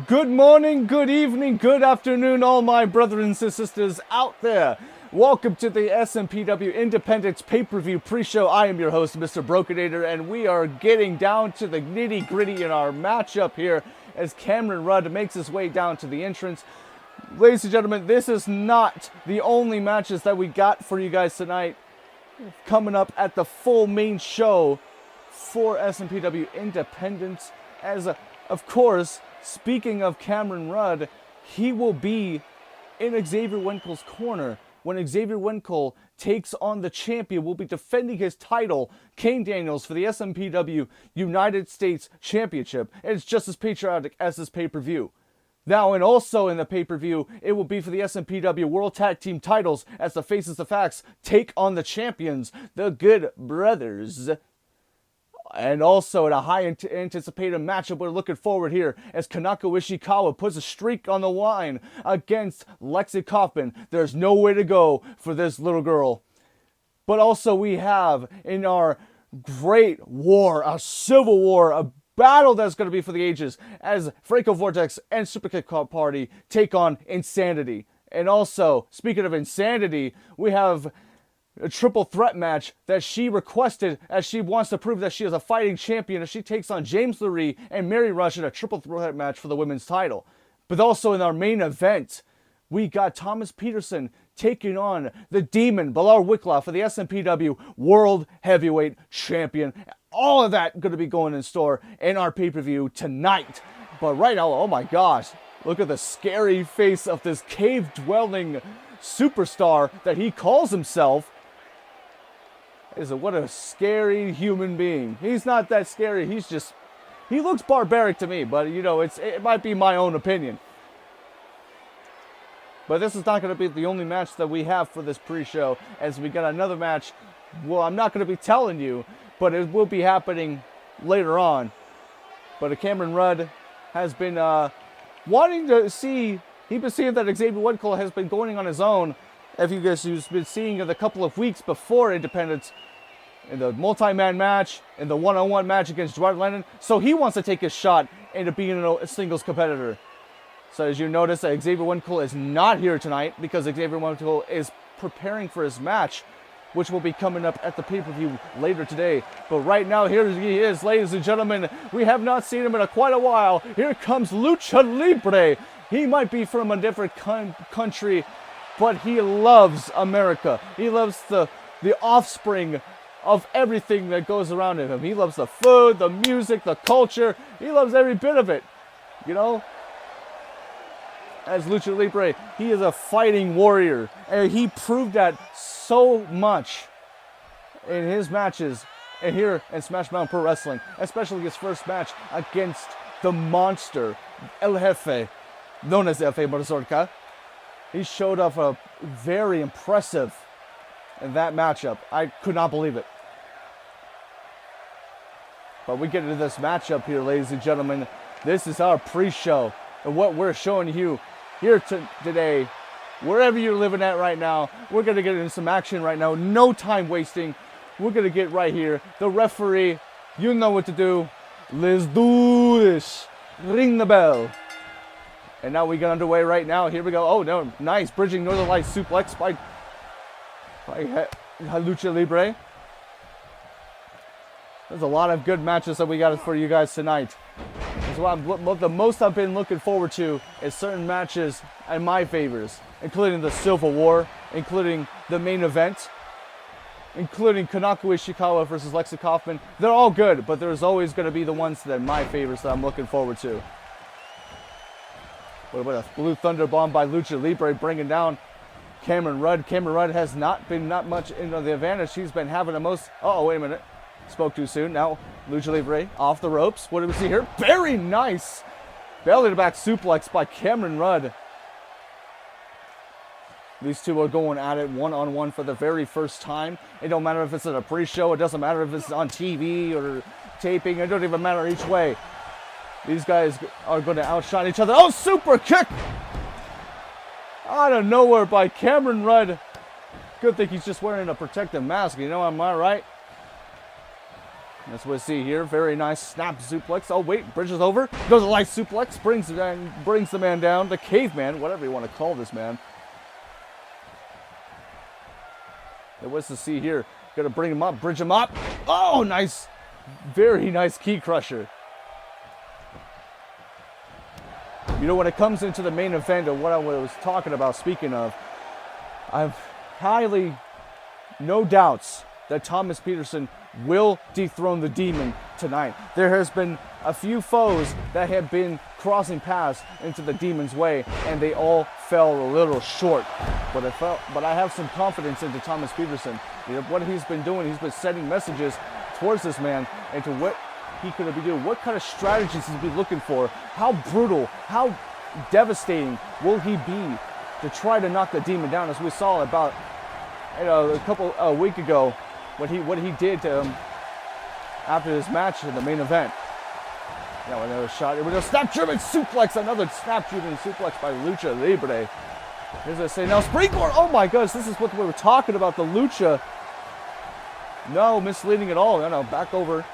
Good morning, good evening, good afternoon, all my brothers and sisters out there. Welcome to the SMPW Independence Pay-Per-View Pre-Show. I am your host, Mr. Brokenator, and we are getting down to the nitty-gritty in our matchup here as Cameron Rudd makes his way down to the entrance. Ladies and gentlemen, this is not the only matches that we got for you guys tonight. Coming up at the full main show for SMPW Independence, as of course, speaking of Cameron Rudd, he will be in Xavier Winkle's corner when Xavier Winkle takes on the champion. Will be defending his title, Kane Daniels, for the SMPW United States Championship. And it's just as patriotic as this pay-per-view. Now, and also in the pay-per-view, it will be for the SMPW World Tag Team titles as the Faces of Facts take on the champions, the Good Brothers. And also in a high anticipated matchup, we're looking forward here as Kanako Ishikawa puts a streak on the line against Lexi Kaufman. There's no way to go for this little girl. But also we have in our great war, a civil war, a battle that's going to be for the ages as Franco Vortex and Superkick Party take on Insanity. And also, speaking of Insanity, we have a triple threat match that she requested as she wants to prove that she is a fighting champion as she takes on James Laree and Mary Rush in a triple threat match for the women's title. But also in our main event, we got Thomas Peterson taking on the Demon, Bilal Wicklow, for the SMPW World Heavyweight Champion. All of that going to be going in store in our pay-per-view tonight. But right now, oh my gosh, look at the scary face of this cave-dwelling superstar that he calls himself. What a scary human being. He's not that scary. He looks barbaric to me, but you know, it might be my own opinion. But this is not going to be the only match that we have for this pre-show, as we got another match. Well, I'm not going to be telling you, but it will be happening later on. But Cameron Rudd has been wanting to see. He's been seeing that Xavier Winkle has been going on his own. If you guys have been seeing it a couple of weeks before Independence, in the multi-man match, in the one-on-one match against Gerard Lennon. So he wants to take his shot into being a singles competitor. So as you notice, Xavier Winkle is not here tonight because Xavier Winkle is preparing for his match, which will be coming up at the pay-per-view later today. But right now, here he is, ladies and gentlemen. We have not seen him in quite a while. Here comes Lucha Libre. He might be from a different country, but he loves America. He loves the offspring of everything that goes around him. He loves the food, the music, the culture. He loves every bit of it, you know? As Lucha Libre, he is a fighting warrior. And he proved that so much in his matches and here in Smash Mount Pro Wrestling, especially his first match against the monster, El Jefe, known as El Jefe Mazorca. He showed up very impressive in that matchup. I could not believe it. But we get into this matchup here, ladies and gentlemen. This is our pre-show. And what we're showing you here today, wherever you're living at right now, we're going to get into some action right now. No time wasting. We're going to get right here. The referee, you know what to do. Let's do this. Ring the bell. And now we get underway right now. Here we go. Oh, no. Nice. Bridging Northern Lights suplex by Lucha Libre. There's a lot of good matches that we got for you guys tonight. The most I've been looking forward to is certain matches and my favors, including the Civil War, including the main event, including Kanako Ishikawa versus Lexi Kaufman. They're all good, but there's always going to be the ones that are my favorites that I'm looking forward to. What about a Blue Thunder Bomb by Lucha Libre bringing down Cameron Rudd. Cameron Rudd has not been much into the advantage. He's been having the most. Oh, wait a minute. Spoke too soon. Now Lucha Libre off the ropes. What do we see here? Very nice belly to back suplex by Cameron Rudd. These two are going at it one-on-one for the very first time. It don't matter if it's at a pre-show. It doesn't matter if it's on TV or taping. It don't even matter each way. These guys are going to outshine each other. Oh, super kick! Out of nowhere by Cameron Rudd. Good thing he's just wearing a protective mask. You know, am I right? That's what we see here. Very nice snap suplex. Oh, wait, bridges over. Goes a light suplex. Brings the man down. The caveman, whatever you want to call this man. And what's to see here? Gonna bring him up, bridge him up. Oh, nice. Very nice key crusher. You know, when it comes into the main event of what I was talking about, speaking of, I've no doubts that Thomas Peterson will dethrone the Demon tonight. There has been a few foes that have been crossing paths into the Demon's way, and they all fell a little short. But I have some confidence into Thomas Peterson. You know, what he's been doing, he's been sending messages towards this man and to what he could be doing, what kind of strategies he'd be looking for, how brutal, how devastating will he be to try to knock the Demon down, as we saw about a week ago what he did to him after this match in the main event. Yeah, another shot. It was a snap German suplex, another snap German suplex by Lucha Libre. Here's I say now springboard. Oh my goodness, this is what we were talking about. The Lucha. No misleading at all. No, back over.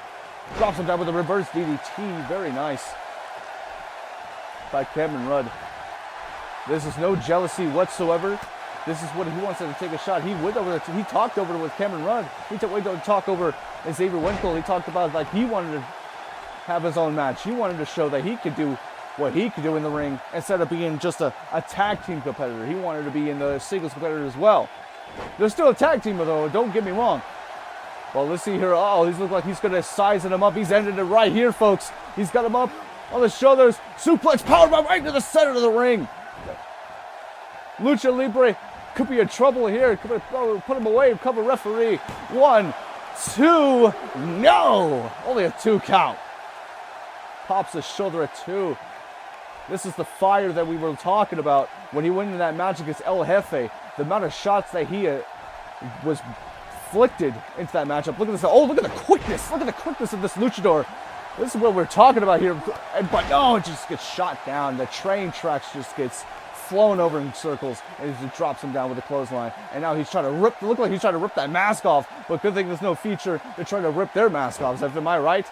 Drops him down with a reverse DDT. Very nice by Cameron Rudd. This is no jealousy whatsoever. This is what he wants to take a shot. He talked over with Cameron Rudd. He went to talk over Xavier Winkle. He talked about like he wanted to have his own match. He wanted to show that he could do what he could do in the ring instead of being just a tag team competitor. He wanted to be in the singles competitor as well. They're still a tag team though, don't get me wrong. Well, let's see here. Oh, he looks like he's going to size him up. He's ended it right here, folks. He's got him up on the shoulders. Suplex, powerbomb right to the center of the ring. Lucha Libre could be in trouble here. Could put him away. Cover referee. 1, 2. No! Only a 2 count. Pops his shoulder at 2. This is the fire that we were talking about when he went into that match against El Jefe. The amount of shots that he was inflicted into that matchup. Look at this. Oh, look at the quickness. Look at the quickness of this luchador. This is what we're talking about here. But no, it just gets shot down. The train tracks just gets flown over in circles, and he just drops him down with a clothesline. And now he's trying to look like he's trying to rip that mask off. But good thing there's no feature to try to rip their mask off. Am I right?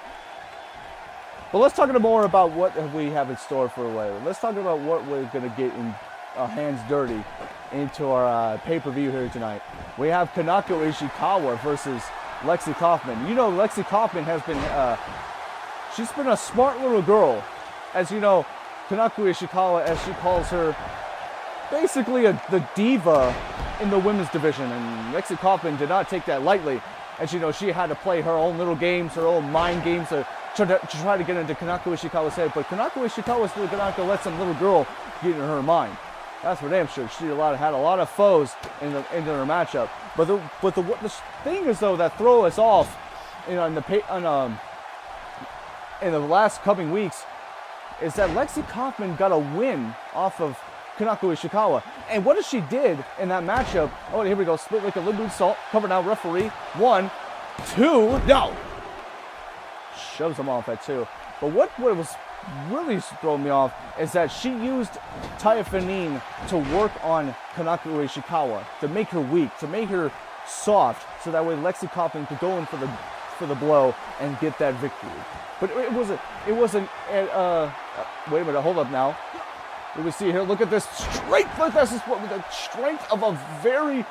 But let's talk more about what we have in store for later. Let's talk about what we're going to get in hands dirty into our pay-per-view here tonight. We have Kanako Ishikawa versus Lexi Kaufman. You know, Lexi Kaufman has been, she's been a smart little girl. As you know, Kanako Ishikawa, as she calls her, basically the diva in the women's division. And Lexi Kaufman did not take that lightly. As you know, she had to play her own little games, her own mind games to try to get into Kanako Ishikawa's head. But Kanako Ishikawa still cannot let some little girl get in her mind. That's for damn sure. She had a lot of foes in her matchup. But the thing is though that throw us off, in the last coming weeks, is that Lexi Kaufman got a win off of Kanako Ishikawa. And what she did in that matchup? Oh, here we go. Split like a little salt. Cover now, referee. 1, 2. No. Shoves him off at 2. But what was really throwing me off is that she used Taya Fanine to work on Kanako Ishikawa, to make her weak, to make her soft, so that way Lexi Kaufman could go in for the blow and get that victory. But it wasn't wait a minute, hold up now. We see here, look at this strength. Look at this, the strength of a very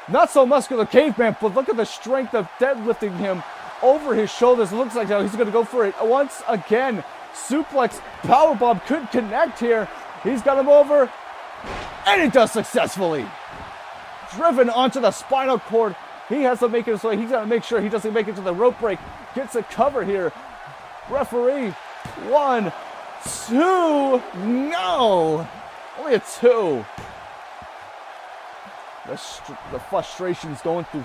not so muscular caveman, but look at the strength of deadlifting him over his shoulders. It looks like now he's going to go for it once again. Suplex, powerbomb couldn't connect here. He's got him over, and he does successfully. Driven onto the spinal cord. He has to make it so he's got to make sure he doesn't make it to the rope break. Gets a cover here. Referee, 1, 2, no! Only a 2. The frustration's going through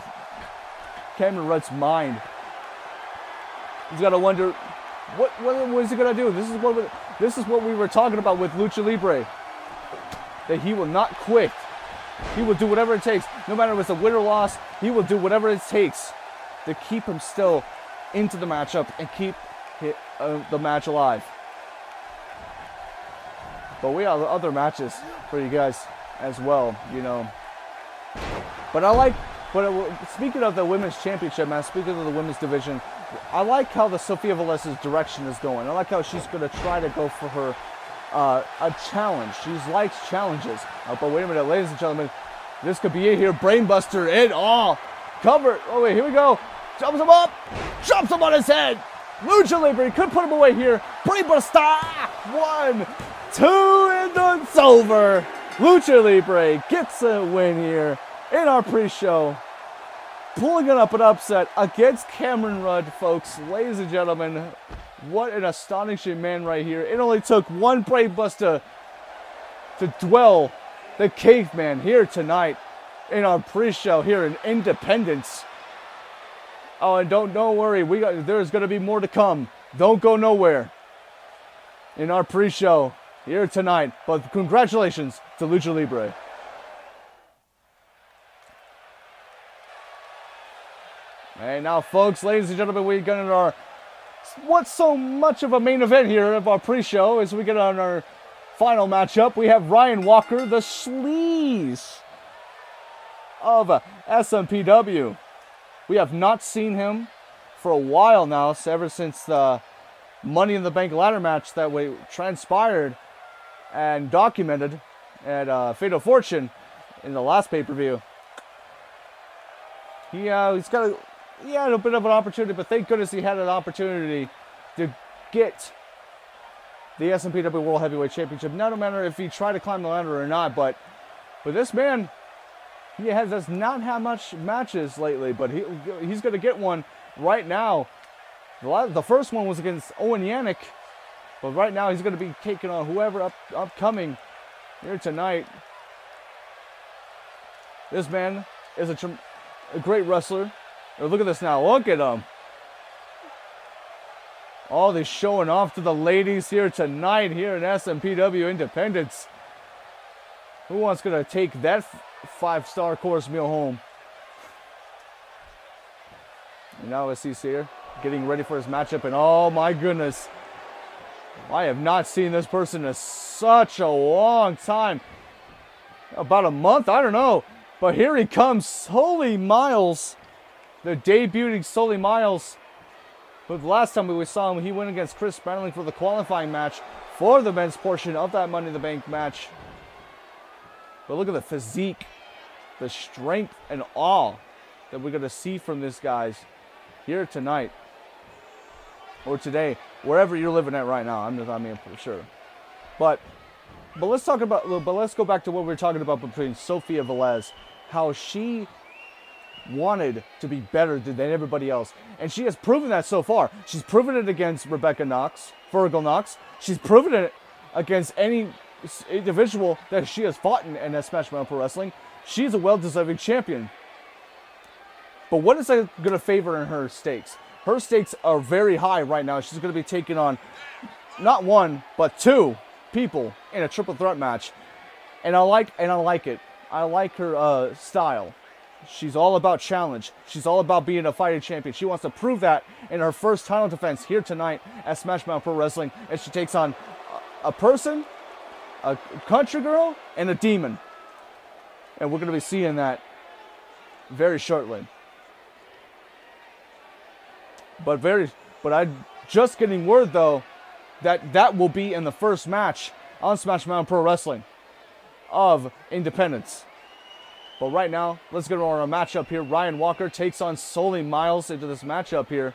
Cameron Rudd's mind. He's got to wonder, what is he going to do? This is what we were talking about with Lucha Libre. That he will not quit. He will do whatever it takes. No matter if it's a win or loss, he will do whatever it takes to keep him still into the matchup and keep the match alive. But we have other matches for you guys as well, you know. But speaking of the women's championship match, speaking of the women's division, I like how the Sofia Velez's direction is going. I like how she's going to try to go for her a challenge. She likes challenges. But wait a minute, ladies and gentlemen. This could be it here. Brainbuster in all. Cover. Oh, wait, here we go. Jumps him up. Jumps him on his head. Lucha Libre could put him away here. Brainbuster. 1, 2, and it's over. Lucha Libre gets a win here in our pre-show. Pulling it up an upset against Cameron Rudd, folks. Ladies and gentlemen, what an astonishing man right here. It only took one Brainbuster to dwell the caveman here tonight in our pre-show here in Independence. Oh, and don't worry, there's going to be more to come. Don't go nowhere in our pre-show here tonight. But congratulations to Lucha Libre. And now, folks, ladies and gentlemen, we get in our what's so much of a main event here of our pre-show as we get on our final matchup. We have Ryan Walker, the sleaze of SMPW. We have not seen him for a while now, ever since the Money in the Bank ladder match that we transpired and documented at Fatal Fortune in the last pay-per-view. He had a bit of an opportunity, but thank goodness he had an opportunity to get the SMPW World Heavyweight Championship. No matter if he tried to climb the ladder or not, but this man, he does not have much matches lately, but he's going to get one right now. The first one was against Owen Yannick, but right now he's going to be taking on whoever upcoming here tonight. This man is a great wrestler. Oh, look at this now. Look at him. All this showing off to the ladies here tonight here in SMPW Independence. Who wants to take that 5-star course meal home? And now as he's here, getting ready for his matchup, and oh my goodness, I have not seen this person in such a long time. About a month, I don't know. But here he comes, Sully Miles, the debuting Sully Miles. But the last time we saw him, he went against Chris Spanling for the qualifying match for the men's portion of that Money in the Bank match. But look at the physique, the strength and awe that we're going to see from this guys here tonight or today, wherever you're living at right now. I mean for sure. But let's go back to what we were talking about between Sofia Velez, how she wanted to be better than everybody else, and she has proven that so far. She's proven it against Rebecca Knox, Virgil Knox. She's proven it against any individual that she has fought in Smash Mouth Pro Wrestling. She's a well-deserving champion. But what is that going to favor in her stakes? Her stakes are very high right now. She's going to be taking on not one, but two people in a triple threat match. And I like it. I like her style. She's all about challenge. She's all about being a fighting champion. She wants to prove that in her first title defense here tonight at Smash Mouth Pro Wrestling. And she takes on a person, a country girl, and a demon. And we're going to be seeing that very shortly. But I'm just getting word, though, that will be in the first match on Smash Mouth Pro Wrestling of Independence. But right now, let's get on our matchup here. Ryan Walker takes on Sully Miles into this matchup here.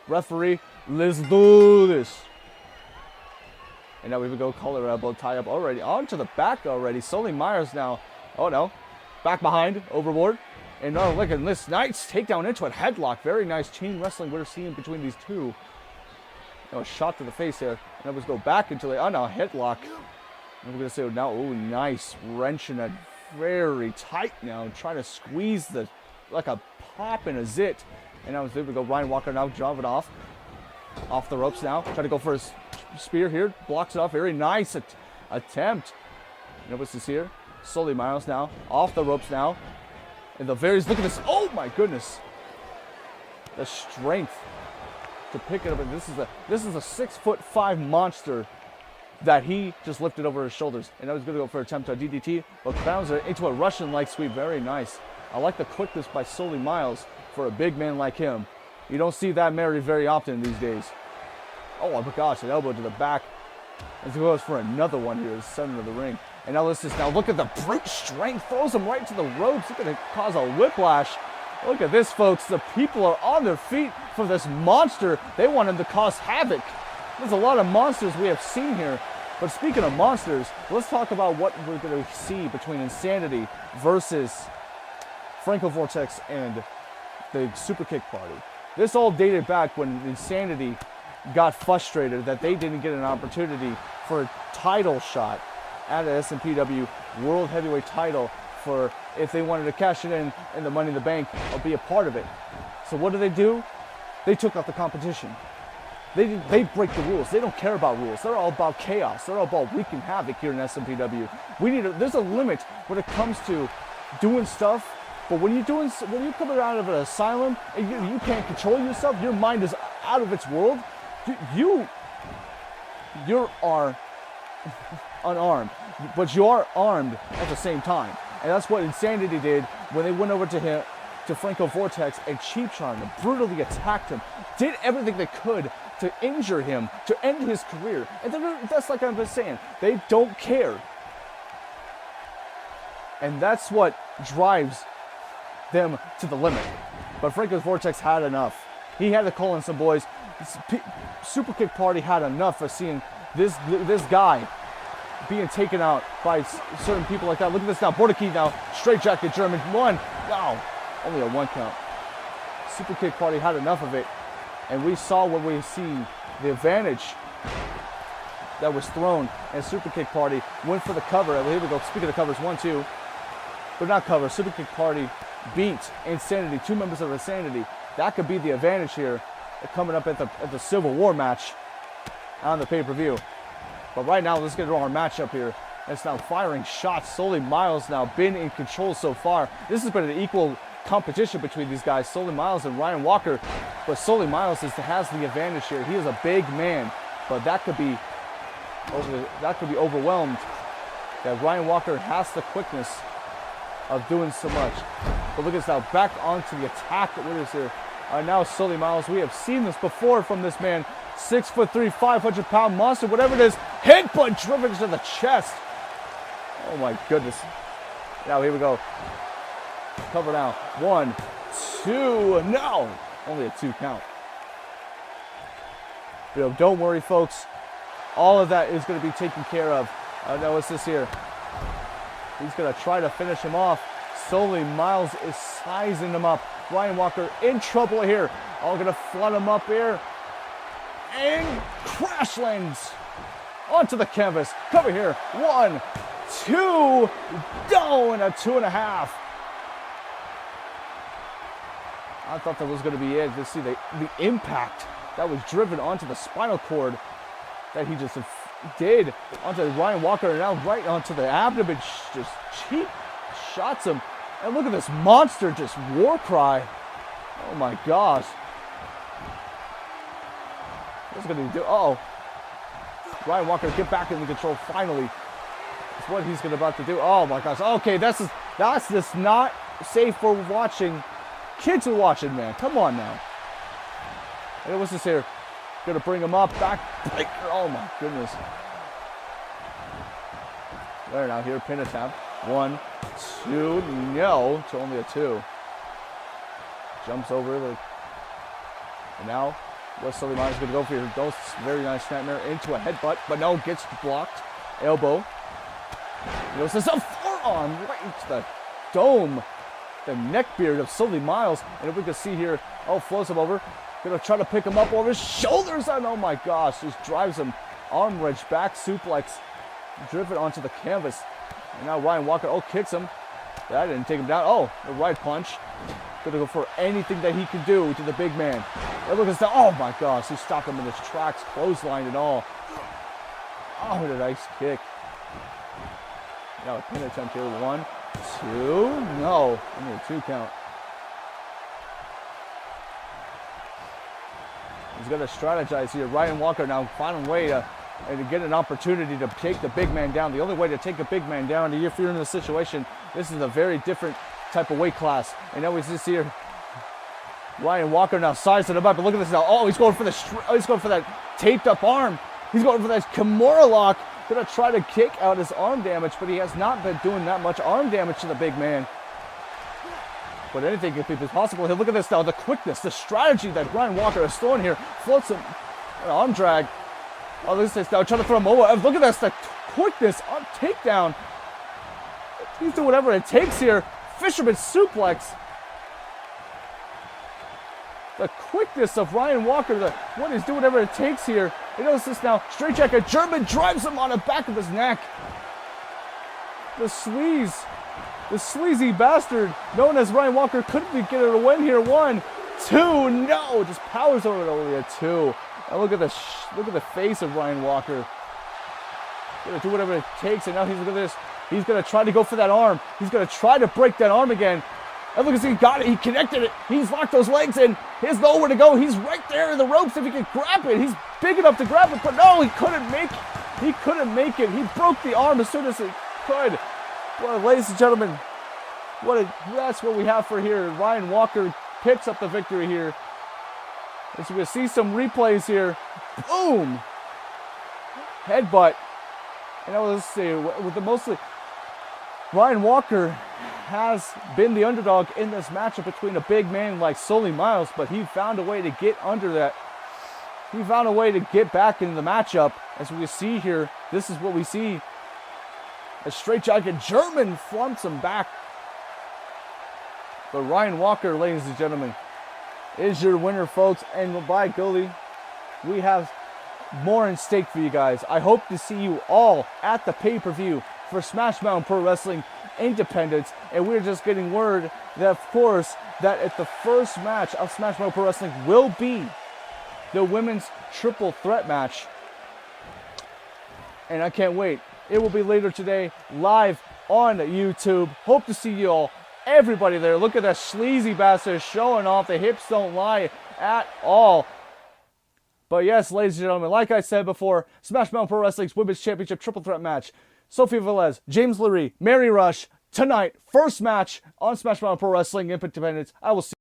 Referee, let's do this. And now we go collar elbow tie up already. Onto the back already. Sully Miles now. Oh no. Back behind. Overboard. And oh, look at this. Nice takedown into a headlock. Very nice chain wrestling we're seeing between these two. A shot to the face there. And then we go back into the, oh no, headlock. And we're going to say now, oh, nice wrenching it very tight now. Trying to squeeze like a pop and a zit. And now there we go. Ryan Walker now drove it off. Off the ropes now. Trying to go for his spear here. Blocks it off. Very nice attempt. And what's this here? Sully Miles now. Off the ropes now. And look at this. Oh my goodness. The strength to pick it up. And this is a 6'5" monster that he just lifted over his shoulders. And I was going to go for an attempt to DDT, but bounds it into a Russian-like sweep. Very nice. I like the quickness by Sully Miles for a big man like him. You don't see that very often these days. Oh my gosh, an elbow to the back. As he goes for another one here, the center of the ring. And now look at the brute strength. Throws him right to the ropes. It's going to cause a whiplash. Look at this, folks. The people are on their feet for this monster. They want him to cause havoc. There's a lot of monsters we have seen here. But speaking of monsters, let's talk about what we're going to see between Insanity versus Franco Vortex and the Super Kick Party. This all dated back when Insanity got frustrated that they didn't get an opportunity for a title shot at an SMPW World Heavyweight title for if they wanted to cash it in the Money in the Bank or be a part of it. So what do? They took out the competition. They break the rules. They don't care about rules. They're all about chaos. They're all about wreaking havoc here in SMPW. There's a limit when it comes to doing stuff. But when you're coming out of an asylum and you can't control yourself, your mind is out of its world. You are unarmed, but you are armed at the same time. And that's what Insanity did when they went over to Franco Vortex and cheap shot him, brutally attacked him, did everything they could to injure him, to end his career. And that's like I've been saying, they don't care. And that's what drives them to the limit. But Franco Vortex had enough. He had to call in some boys. Super Kick Party had enough of seeing this guy being taken out by certain people like that. Look at this now. Border key now. Straight jacket German. One. Wow. Only a 1 count. Super Kick Party had enough of it. And we saw when we see the advantage that was thrown. And Super Kick Party went for the cover. Here we go. Speaking of covers, 1, 2. But not cover. Super Kick Party beat Insanity. 2 members of Insanity. That could be the advantage here. Coming up at the Civil War match on the pay-per-view. But right now, let's get to our matchup here. It's now firing shots. Sully Miles now been in control so far. This has been an equal competition between these guys, Sully Miles and Ryan Walker. But Sully Miles has the advantage here. He is a big man, but that could be overwhelmed. That Ryan Walker has the quickness of doing so much. But look at this now, back onto the attack. What is here? Now Sully Miles, we have seen this before from this man. 6'3", 500-pound monster, whatever it is. Headbutt driven to the chest. Oh my goodness. Now here we go. Cover now. 1, 2, no. Only a 2 count. But don't worry, folks. All of that is going to be taken care of. Now what's this here? He's going to try to finish him off. Sully Miles is sizing him up. Ryan Walker in trouble here. All going to flood him up here. And crash lands onto the canvas. Cover here. 1, 2, down, and a 2.5. I thought that was going to be it. To see the impact that was driven onto the spinal cord that he just did onto Ryan Walker, and now right onto the abdomen. Just cheap shots him. And look at this monster, just war cry. Oh my gosh. What's going to do? Uh-oh. Ryan Walker get back into control finally. That's what he's about to do. Oh my gosh. Okay, that's just not safe for watching. Kids are watching, man. Come on now. Hey, what's this here? Gonna bring him up, back breaker. Oh my goodness. There now, here, pin attempt. 1, 2, no, to only a 2. Jumps over the, and now West Sully Miles gonna go for your ghost. Very nice snapmare into a headbutt, but no, gets blocked. Elbow. This is a forearm right into the dome. The neck beard of Sully Miles. And if we can see here, flows him over. Gonna try to pick him up over his shoulders. And oh my gosh, just drives him. Arm wrench, back suplex. Driven onto the canvas. And now Ryan Walker, kicks him. That didn't take him down. The right punch. Gonna go for anything that he can do to the big man. And look at that. Oh my gosh, he stopped him in his tracks, clothesline and all. Oh, a nice kick. Now a pin attempt here. 1, 2, no. Only a 2 count. He's going to strategize here. Ryan Walker now finding a way to get an opportunity to take the big man down. The only way to take a big man down, if you're in this situation, this is a very different type of weight class. And now we just here, Ryan Walker now sizing him up, but look at this now. Oh, he's going for that taped up arm. He's going for that Kimura lock. Gonna try to kick out his arm damage, but he has not been doing that much arm damage to the big man. But anything could be possible here. Look at this now, the quickness, the strategy that Ryan Walker is throwing here. Floats him, an arm drag. Oh, look at this now, trying to throw him over. Look at this, the quickness on takedown. He's doing whatever it takes here. Fisherman suplex. The quickness of Ryan Walker, what he's doing, whatever it takes here. You notice this now, straight jacket, German drives him on the back of his neck. The sleazy bastard known as Ryan Walker couldn't be getting a win here. 1, 2, no, just powers over it only a 2. And look at the face of Ryan Walker. Gonna do whatever it takes, and now look at this. He's gonna try to go for that arm. He's gonna try to break that arm again. And look, he got it. He connected it. He's locked those legs in. He has nowhere to go. He's right there in the ropes if he can grab it. He's big enough to grab it, but no, he couldn't make it. He couldn't make it. He broke the arm as soon as he could. Well, ladies and gentlemen, that's what we have for here. Ryan Walker picks up the victory here. As you can see some replays here. Boom! Headbutt. And now let's see, with the mostly, Ryan Walker has been the underdog in this matchup between a big man like Sully Miles, but he found a way to get under that. He found a way to get back into the matchup. As we see here, this is what we see. A straight jacket German flumps him back. But Ryan Walker, ladies and gentlemen, is your winner, folks. And by golly, we have more in stake for you guys. I hope to see you all at the pay-per-view for Smash Mountain Pro Wrestling Independence. And we're just getting word that, of course, that at the first match of Smash Mountain Pro Wrestling will be the women's triple threat match. And I can't wait. It will be later today, live on YouTube. Hope to see you all. Everybody there. Look at that sleazy bastard showing off. The hips don't lie at all. But yes, ladies and gentlemen, like I said before, Smash Mountain Pro Wrestling's Women's Championship Triple Threat match. Sophia Velez, James Lurie, Mary Rush, tonight, first match on Smash Mountain Pro Wrestling Independence. I will see